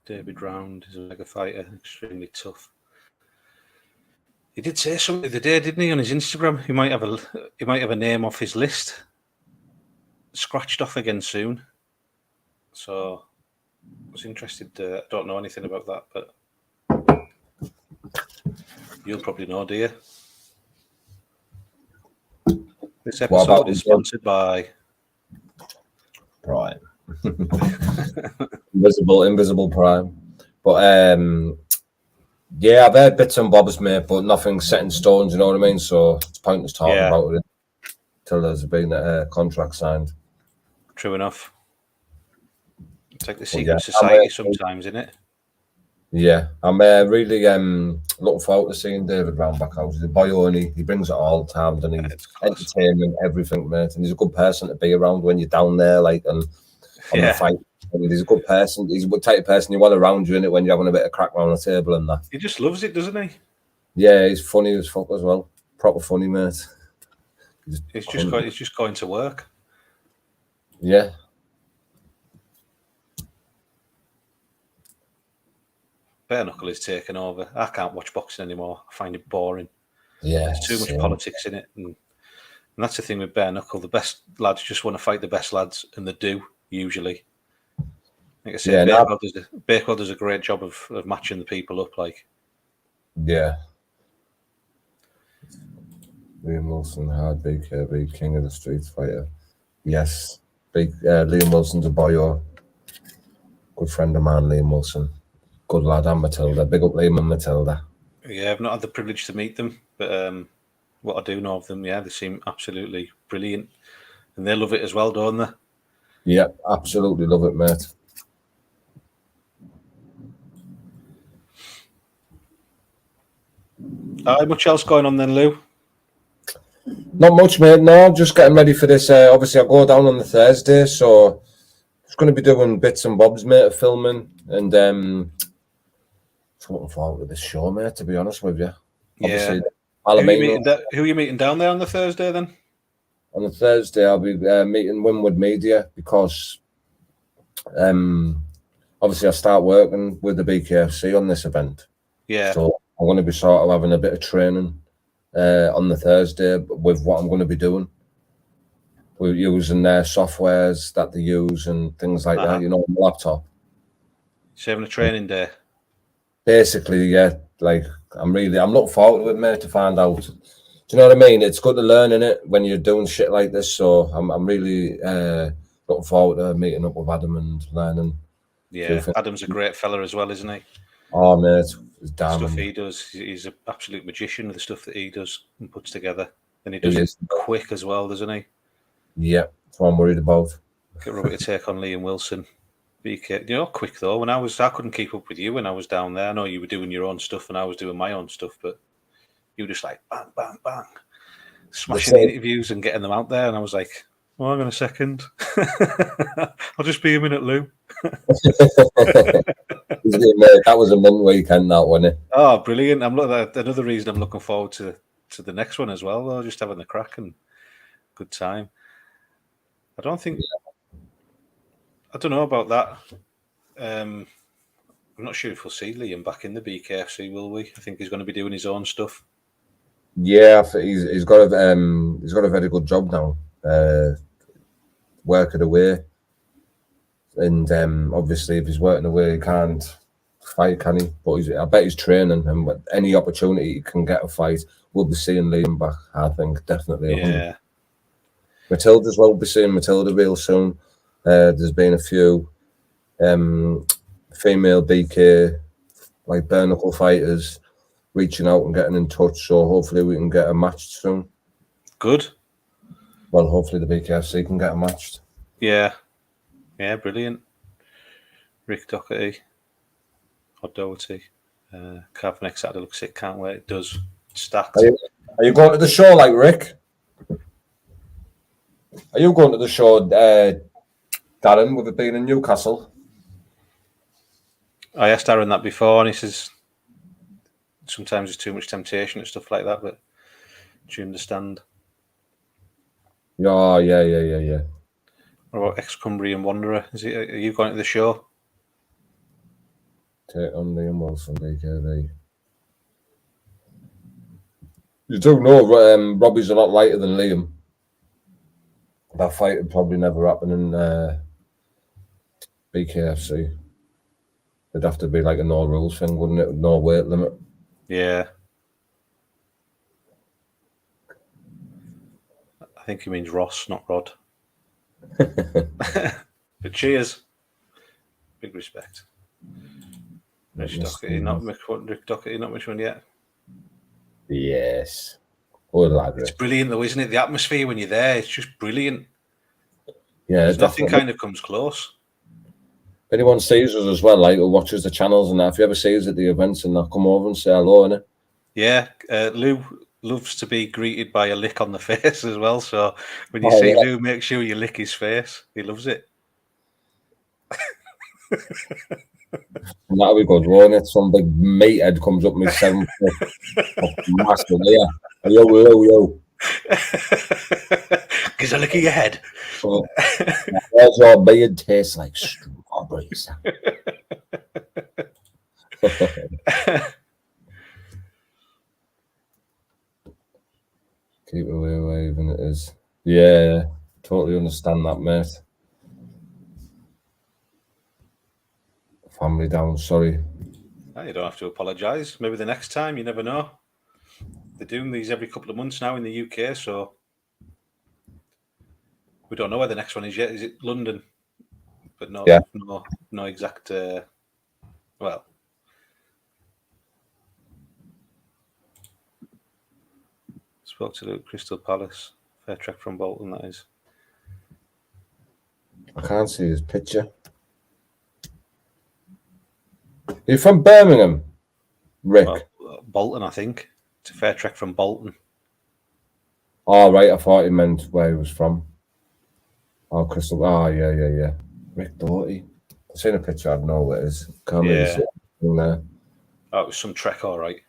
David Round is a mega fighter, extremely tough. He did say something the other day, didn't he, on his Instagram? He might have a name off his list scratched off again soon. So I was interested. I don't know anything about that, but you'll probably know, do you? This episode is sponsored by Prime. Invisible Prime. But yeah, I've heard bits and bobs, mate, but nothing set in stone, you know what I mean? So it's pointless talking about it until there's been a contract signed. True enough. It's like the secret society sometimes, isn't it? Yeah, I'm really looking forward to seeing David Round back out. He's a boy only. He brings it all the time, doesn't he? Entertainment, everything, mate. And he's a good person to be around when you're down there, like, and on the fight. And he's a good person. He's a type of person you want around you, innit, when you're having a bit of crack around the table and that. He just loves it, doesn't he? Yeah, he's funny as fuck as well. Proper funny, mate. He's just going to work. Yeah. Bare Knuckle is taken over. I can't watch boxing anymore. I find it boring. Yeah. There's too much politics in it. And that's the thing with Bare Knuckle. The best lads just want to fight the best lads, and they do, usually. Like I said, Bakewell does a great job of matching the people up, like. Yeah. Liam Wilson, hard BKB, king of the street fighter. Yes. Liam Wilson's a boyo. Good friend of mine, Liam Wilson. Good lad, and Matilda. Big up Liam and Matilda. Yeah, I've not had the privilege to meet them, but what I do know of them, yeah, they seem absolutely brilliant. And they love it as well, don't they? Yeah, absolutely love it, mate. Much else going on then, Lou? Not much, mate. No, just getting ready for this. Obviously, I go down on the Thursday, so just going to be doing bits and bobs, mate, of filming, and just looking forward to this show, mate. To be honest with you, obviously, who are you meeting down there on the Thursday then? On the Thursday, I'll be meeting Winwood Media because, obviously, I start working with the BKFC on this event. Yeah. So I'm going to be sort of having a bit of training on the Thursday with what I'm going to be doing. We're using their softwares that they use and things like that, you know, on the laptop. So having a training day? Basically, yeah. Like, I'm looking forward to it, mate, to find out. Do you know what I mean? It's good to learn, innit, when you're doing shit like this. So I'm really looking forward to meeting up with Adam and learning. Yeah, Adam's a great fella as well, isn't he? Oh, mate, it's the stuff he does, he's an absolute magician with the stuff that he does and puts together. And he does it quick as well, doesn't he? Yeah, that's what I'm worried about. Get Robbie to take on Liam Wilson. BK, you're quick though. I couldn't keep up with you when I was down there. I know you were doing your own stuff and I was doing my own stuff, but you were just like bang, bang, bang, smashing the interviews and getting them out there. And I was like, well, hang on a second. I'll just be a minute, Lou. That was a month weekend, that, wasn't it? Oh, brilliant. Another reason I'm looking forward to the next one as well, though, just having the crack and good time. I don't know about that. I'm not sure if we'll see Liam back in the BKFC, will we? I think he's going to be doing his own stuff. Yeah, he's got a very good job now, working away, and obviously if he's working away, he can't fight, can he? But I bet he's training, and any opportunity he can get a fight, we'll be seeing Liam back. I think definitely. Yeah. Matilda as well. We'll be seeing Matilda real soon. There's been a few female BK like bare knuckle fighters reaching out and getting in touch, so hopefully we can get a match soon. Good. Well, hopefully the BKFC can get a match. Yeah, brilliant. Rick Doherty, or Doherty, Carver next Saturday looks sick. Can't wait. It does. Stacked. Are you going to the show like Rick? Are you going to the show, Darren, with it being in Newcastle? I asked Darren that before, and he says sometimes there's too much temptation and stuff like that, but do you understand? Oh, yeah. What about ex-Cumbrian Wanderer? Are you going to the show? Take on Liam Wilson, BKV. You do know Robbie's a lot lighter than Liam. That fight would probably never happen in BKFC. It'd have to be like a no rules thing, wouldn't it? No weight limit. Yeah. I think he means Ross, not Rod. But cheers. Big respect. Rick Doherty, not much one yet. Yes. It's brilliant though, isn't it? The atmosphere when you're there, it's just brilliant. Yeah, nothing kind of comes close. If anyone sees us as well, like who watches the channels and that, if you ever see us at the events and they'll come over and say hello, innit? Yeah, Lou loves to be greeted by a lick on the face as well. So when you see Lou, make sure you lick his face. He loves it. And that'll be good, won't it? Some big meathead comes up with 7 foot massive here. Yo. Gives a lick of your head. Where's your beard tastes like strawberries? Keep away waving it is. Yeah, totally understand that, mate. Family down, sorry. No, you don't have to apologise. Maybe the next time, you never know. They're doing these every couple of months now in the UK, so we don't know where the next one is yet. Is it London? But no exact. Well, spoke to Luke, Crystal Palace, fair trek from Bolton. That is. I can't see his picture. You're from Birmingham, Rick? Well, Bolton, I think. It's a fair trek from Bolton. Oh, right. I thought he meant where he was from. Oh, Crystal. Oh, yeah. Rick Doherty. I've seen a picture. I don't know what it is. Can't really see it in there. Oh, it was some trek, all right.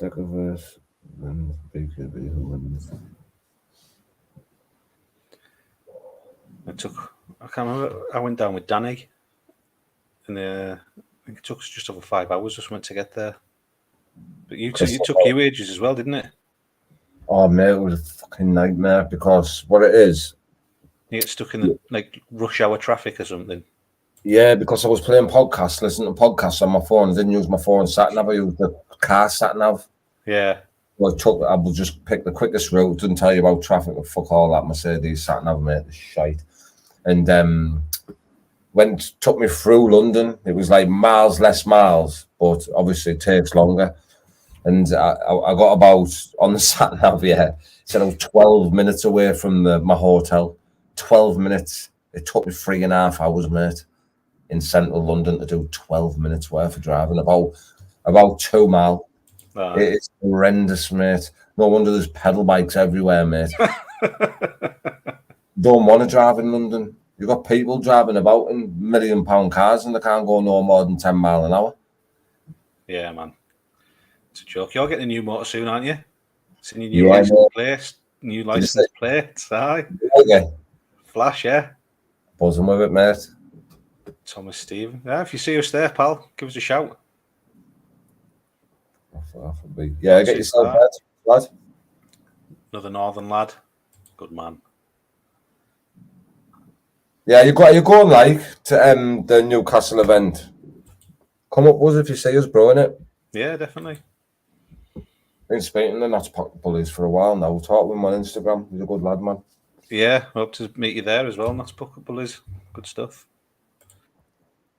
Deckerverse. And BKB who wins. I can't remember. I went down with Danny, and I think it took us just over 5 hours or something to get there. But you took you ages as well, didn't it? Oh, mate, it was a fucking nightmare because what it is, you get stuck in the like rush hour traffic or something. Yeah, because I was playing podcasts, listening to podcasts on my phone. I didn't use my phone sat nav. I used the car sat nav. Yeah. Well, I will just pick the quickest route. Didn't tell you about traffic. Fuck all that Mercedes sat nav, mate. It's shite. And took me through London. It was like less miles, but obviously it takes longer. And I got about, on the sat nav, said I was 12 minutes away from my hotel. 12 minutes. It took me 3.5 hours, mate, in central London to do 12 minutes worth of driving, about 2 mile. It's horrendous, mate. No wonder there's pedal bikes everywhere, mate. Don't want to drive in London. You've got people driving about in £1 million cars and they can't go no more than 10 mile an hour. Yeah, man. It's a joke. You're getting a new motor soon, aren't you? It's in your new license plate. New license plate. Aye. Okay. Flash, yeah. Buzzing with it, mate. Thomas Stephen. Yeah, if you see us there, pal, give us a shout. Yeah, get yourself there, lad. Another northern lad. Good man. Yeah, you're going like to the Newcastle event. Come up with us if you see us, bro, innit? Yeah, definitely. Been speaking to Notts Pocket Bullies for a while now. We'll talk with him on Instagram. He's a good lad, man. Yeah, hope to meet you there as well. Notts Pocket Bullies. Good stuff.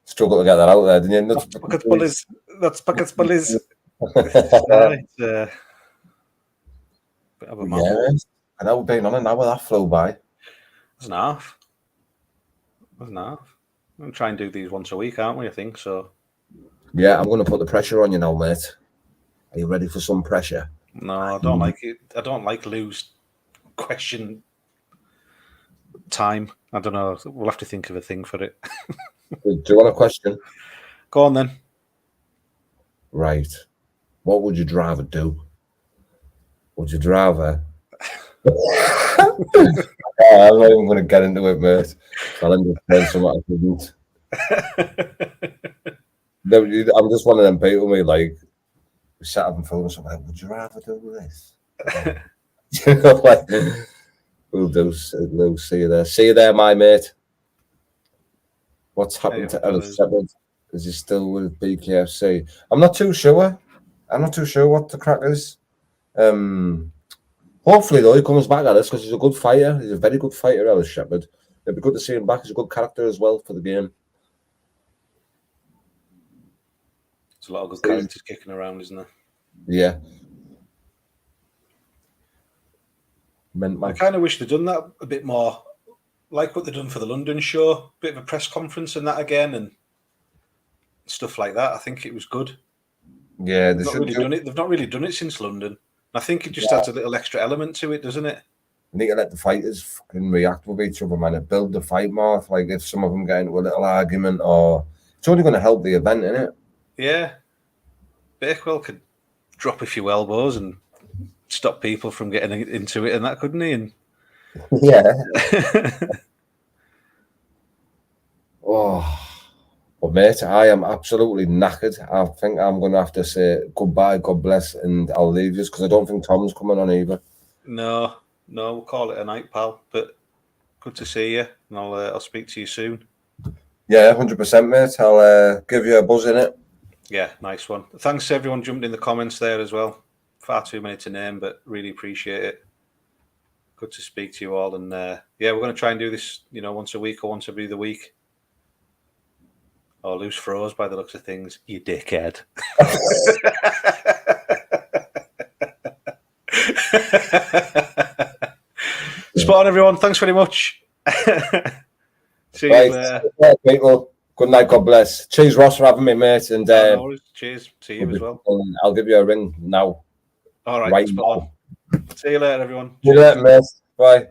Struggle to get that out there, didn't you? Notts Pocket Bullies. Notts Pocket Bullies. Yeah, I know we've been on an hour that flew by. That's an half. That's an half. We'll try and do these once a week, aren't we? I think so. Yeah, I'm going to put the pressure on you now, mate. Are you ready for some pressure? No, I don't like it. I don't like loose question time. I don't know. We'll have to think of a thing for it. Do you want a question? Go on then. Right. What would you rather do? Would you rather? I'm not even going to get into it, mate. I'll end up saying something I didn't. I'm just one of them people, me, like, we sat up and phone something like, would you rather do this? You know, like, we'll do. See you there. See you there, my mate. What's happened to Ellis Shepard? Is he still with BKFC? I'm not too sure. I'm not too sure what the crack is. Hopefully, though, he comes back at us because he's a good fighter. He's a very good fighter, Ellis Shepard. It'd be good to see him back. He's a good character as well for the game. There's a lot of good characters kicking around, isn't there? Yeah. I kind of wish they'd done that a bit more, like what they've done for the London show. Bit of a press conference and that again, and stuff like that. I think it was good. Yeah, they've not really done it since London. I think it just adds a little extra element to it, doesn't it? You need to let the fighters fucking react with each other, man. Build the fight more. Like if some of them get into a little argument, or it's only going to help the event, innit? Yeah. Bakewell could drop a few elbows and stop people from getting into it and that, couldn't he? And yeah. Oh, but mate, I am absolutely knackered. I think I'm going to have to say goodbye, God bless, and I'll leave you because I don't think Tom's coming on either. No, we'll call it a night, pal. But good to see you, and I'll speak to you soon. Yeah, 100%, mate. I'll give you a buzz in it. Yeah, nice one. Thanks to everyone jumped in the comments there as well. Far too many to name, but really appreciate it. Good to speak to you all. And yeah, we're going to try and do this, once a week or once every other week. Oh, loose froze by the looks of things. You dickhead. Spot on, everyone. Thanks very much. See you. People. Good night, God bless. Cheers, Ross, for having me, mate. And cheers to you as well. I'll give you a ring now. All right. Spot on. See you later, everyone. See you later, mate. Bye.